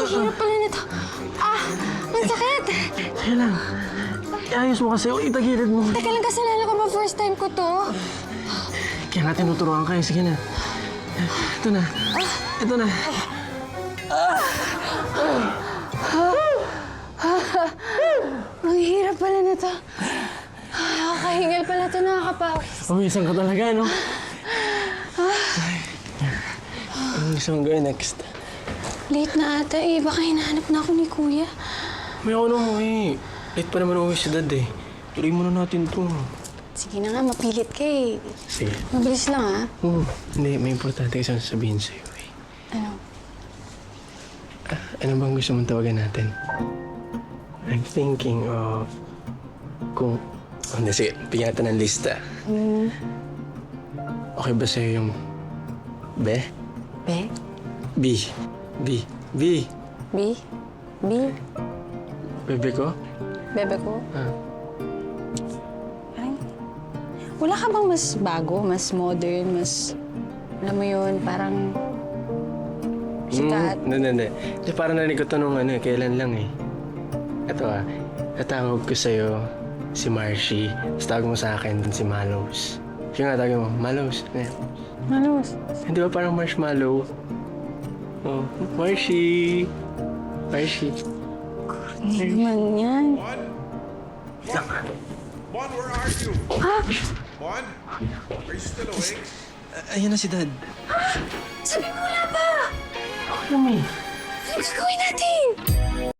hirap pala nito. Ang sakit. Sige lang. Ayos mo kasi. Itagilid mo. Teka lang, kasalanan ko ba first time ko to? Kaya nga tinuturuan ka eh. Sige na. Ito na. Ito na. Ang hirap pala nito. Nakakahingal pala ito, nakakapawis. Pawisan ka talaga, no? Anong gusto mong gawin next? Late na ata eh. Baka hinahanap na ako ni Kuya. May ako naman eh. Late pa naman uwi si Dad eh. Tuloy muna natin to. Sige na nga, mapilit ka eh. Sige. Mabilis lang ah. Hindi, may importante isang sabihin sa'yo eh. Ano? Ano bang gusto mong tawagan natin? I'm thinking of... Kung... Hindi, sige. Bigyan natin ng lista. Okay ba sa'yo yung... Be? Be? B. B. B. B? B? Bebe ko? Bebe ko? Ah. Parang... Wala ka bang mas bago, mas modern, mas... Alam mo yun, parang... Sikat? Hindi. Hindi, parang narinig ko ito nung ano, kailan lang eh. Ito natawag ko sa'yo si Marcy. Tapos tawag mo sa akin dun si Malos. Siya nga tawag mo, Malos. Malos. Hindi ba parang marshmallow? Oh, Marcy. Marcy. Hindi naman yan. Bon, where are you? Bon, are you still awake? Ayun na si Dad. Sabi mo wala pa! Ano mo? Ano gagawin natin?